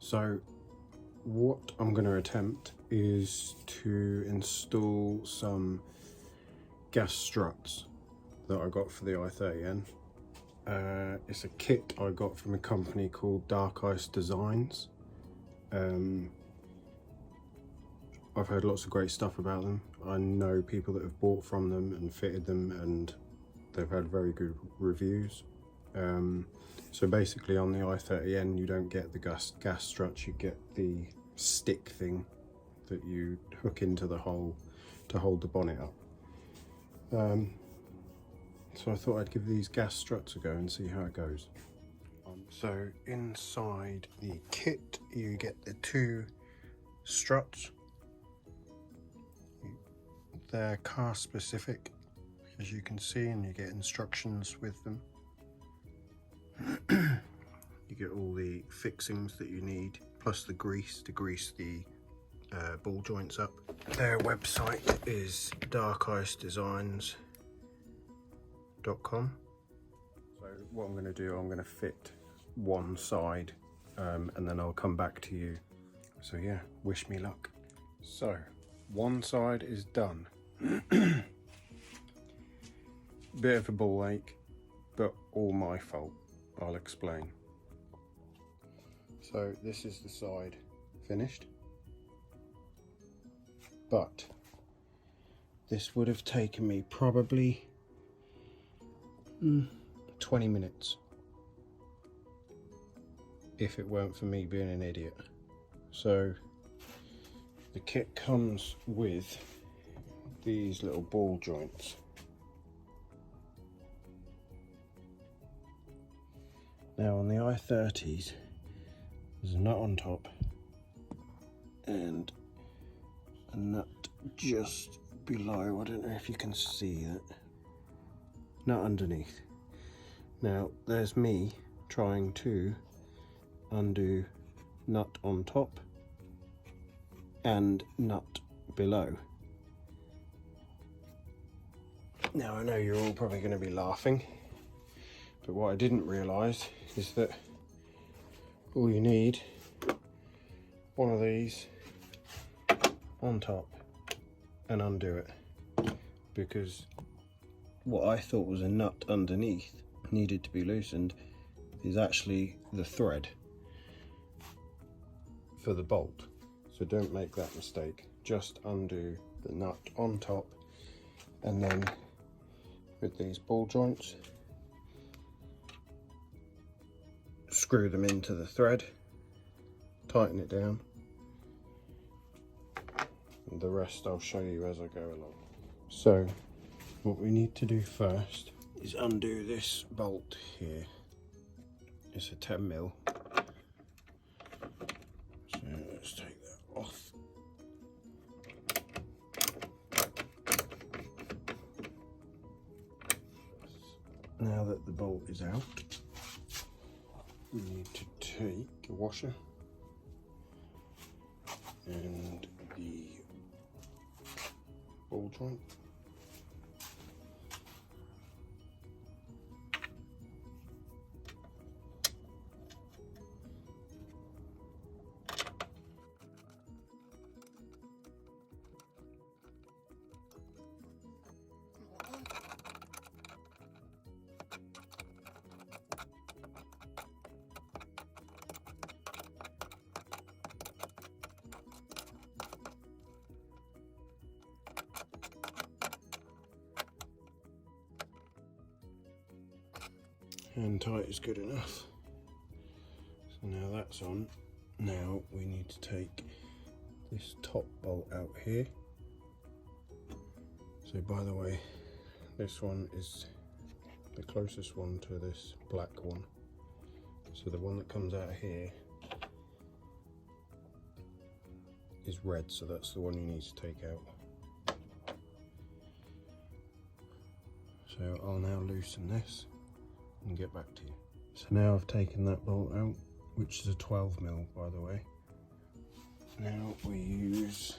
So what I'm going to attempt is to install some gas struts that I got for the i30N. It's a kit I got from a company called Dark Ice Designs. I've heard lots of great stuff about them. I know people that have bought from them and fitted them, and they've had very good reviews. So basically on the i30N you don't get the gas struts, you get the stick thing that you hook into the hole to hold the bonnet up. So I thought I'd give these gas struts a go and see how it goes. So inside the kit you get the two struts. They're car specific, as you can see, and you get instructions with them. You get all the fixings that you need, plus the grease to grease the ball joints up. Their website is darkicedesigns.com. So what I'm going to do, I'm going to fit one side and then I'll come back to you. So yeah, wish me luck. So one side is done. Bit of a ball ache, but all my fault. I'll explain. So this is the side finished, but this would have taken me probably 20 minutes if it weren't for me being an idiot. So the kit comes with these little ball joints. Now on the i30s there's a nut on top and a nut just below. I don't know if you can see that. Nut underneath. Now there's me trying to undo nut on top and nut below. Now I know you're all probably going to be laughing, but what I didn't realise is that all you need one of these on top and undo it, because what I thought was a nut underneath needed to be loosened is actually the thread for the bolt. So don't make that mistake, just undo the nut on top, and then with these ball joints screw them into the thread, tighten it down, and the rest I'll show you as I go along. So what we need to do first is undo this bolt here. It's a 10mm. So let's take that off. Now that the bolt is out, we need to take a washer and the ball joint. And tight is good enough. So now that's on. Now we need to take this top bolt out here. So by the way, this one is the closest one to this black one. So the one that comes out here is red, so that's the one you need to take out. So I'll now loosen this and get back to you. So now I've taken that bolt out, which is a 12mm by the way. Now we use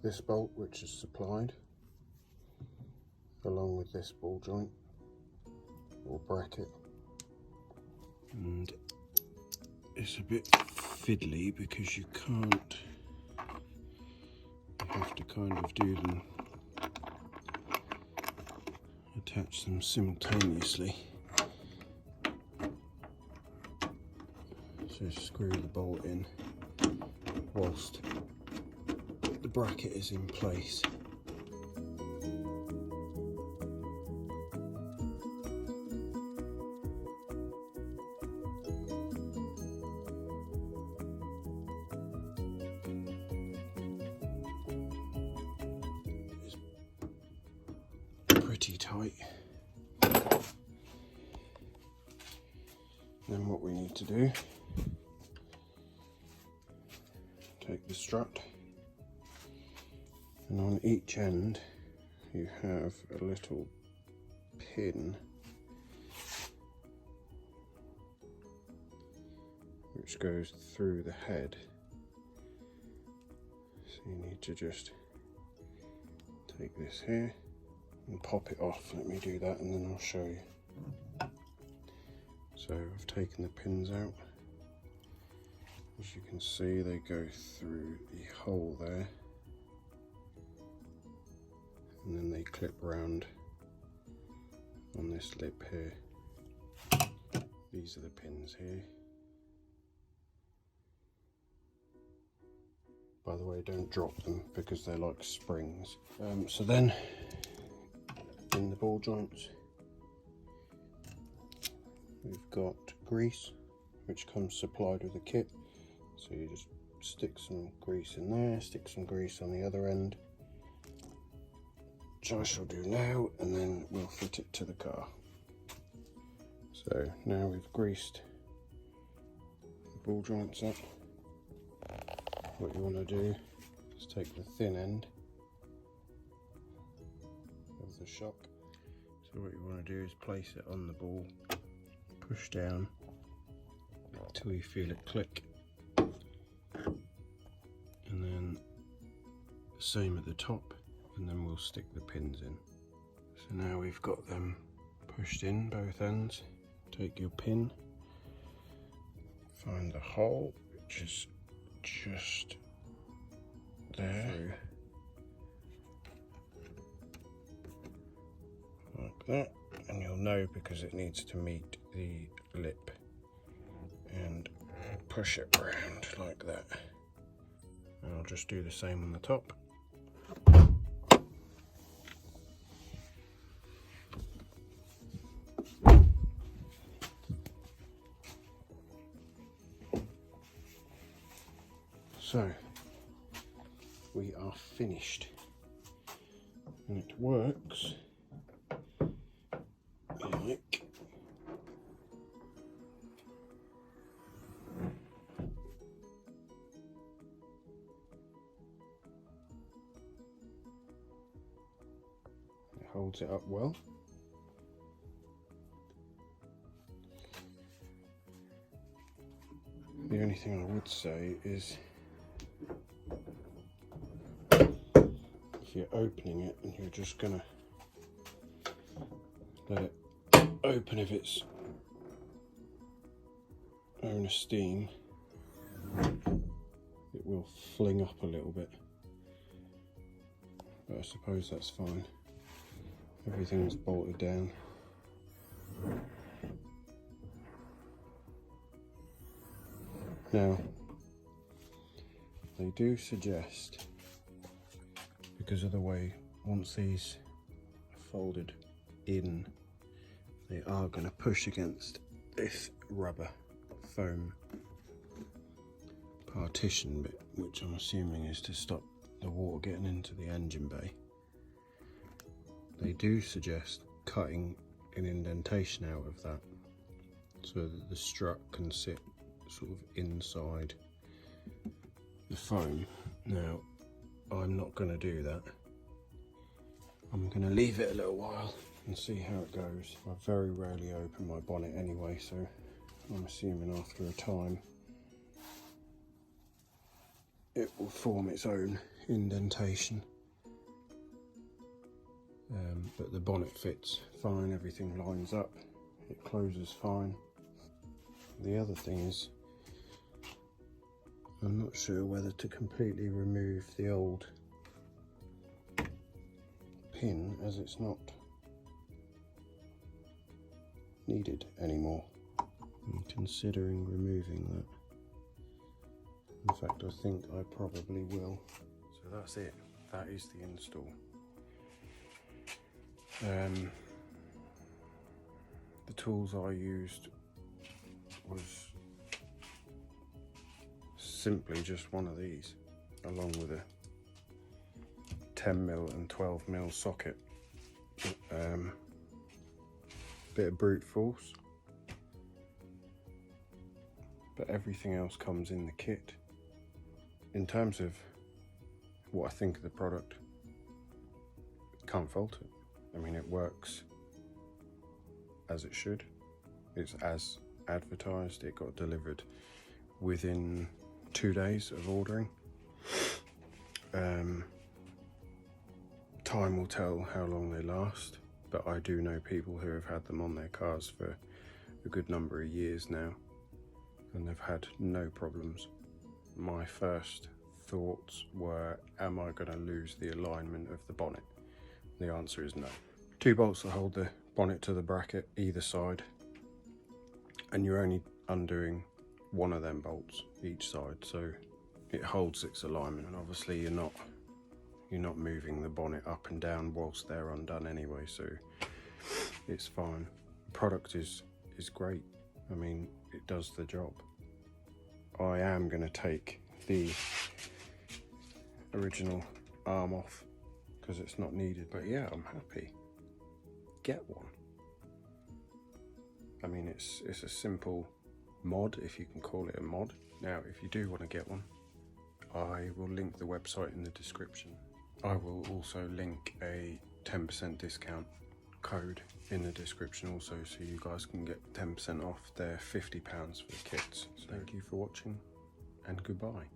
this bolt, which is supplied, along with this ball joint or bracket, and it's a bit fiddly because you can't, you have to kind of do them, attach them simultaneously. So screw the bolt in whilst the bracket is in place. Pretty tight. Then what we need to do, take the strut, and on each end you have a little pin which goes through the head, so you need to just take this here and pop it off. Let me do that and then I'll show you. So I've taken the pins out. As you can see, they go through the hole there and then they clip round on this lip here. These are the pins here. By the way, don't drop them because they're like springs. So then in the ball joints we've got grease which comes supplied with the kit, so you just stick some grease in there, stick some grease on the other end, which I shall do now, and then we'll fit it to the car. So now we've greased the ball joints up, what you want to do is take the thin end of the shock. So what you want to do is place it on the ball, push down until you feel it click, and then the same at the top, and then we'll stick the pins in. So now we've got them pushed in both ends. Take your pin, find the hole which is just there, like that, and you'll know because it needs to meet the lip, and push it around like that. And I'll just do the same on the top. So we are finished, and it works like it holds it up well. The only thing I would say is if you're opening it and you're just gonna let it open of its own steam, it will fling up a little bit, but I suppose that's fine. Everything's bolted down. Now they do suggest, because of the way once these are folded in, they are going to push against this rubber foam partition bit, which I'm assuming is to stop the water getting into the engine bay. They do suggest cutting an indentation out of that so that the strut can sit sort of inside the foam. Now I'm not going to do that. I'm going to leave it a little while and see how it goes. I very rarely open my bonnet anyway, so I'm assuming after a time it will form its own indentation. But the bonnet fits fine, everything lines up, it closes fine. The other thing is I'm not sure whether to completely remove the old pin, as it's not needed anymore. I'm considering removing that. In fact, I think I probably will. So that's it. That is the install. The tools I used was simply just one of these, along with a 10mm and 12mm socket. Bit of brute force, but everything else comes in the kit. In terms of what I think of the product, can't fault it. I mean, it works as it should. It's as advertised. It got delivered within 2 days of ordering. Time will tell how long they last, but I do know people who have had them on their cars for a good number of years now, and they've had no problems. My first thoughts were, am I going to lose the alignment of the bonnet? The answer is no. 2 bolts that hold the bonnet to the bracket either side, and you're only undoing one of them bolts each side, so it holds its alignment. And obviously you're not moving the bonnet up and down whilst they're undone anyway, so it's fine. The product is great. I mean, it does the job. I am going to take the original arm off because it's not needed, but yeah, I'm happy. Get one. I mean, it's a simple mod, if you can call it a mod. Now, if you do want to get one, I will link the website in the description. I will also link a 10% discount code in the description also, so you guys can get 10% off. They're £50 for the kits. So thank you for watching, and goodbye.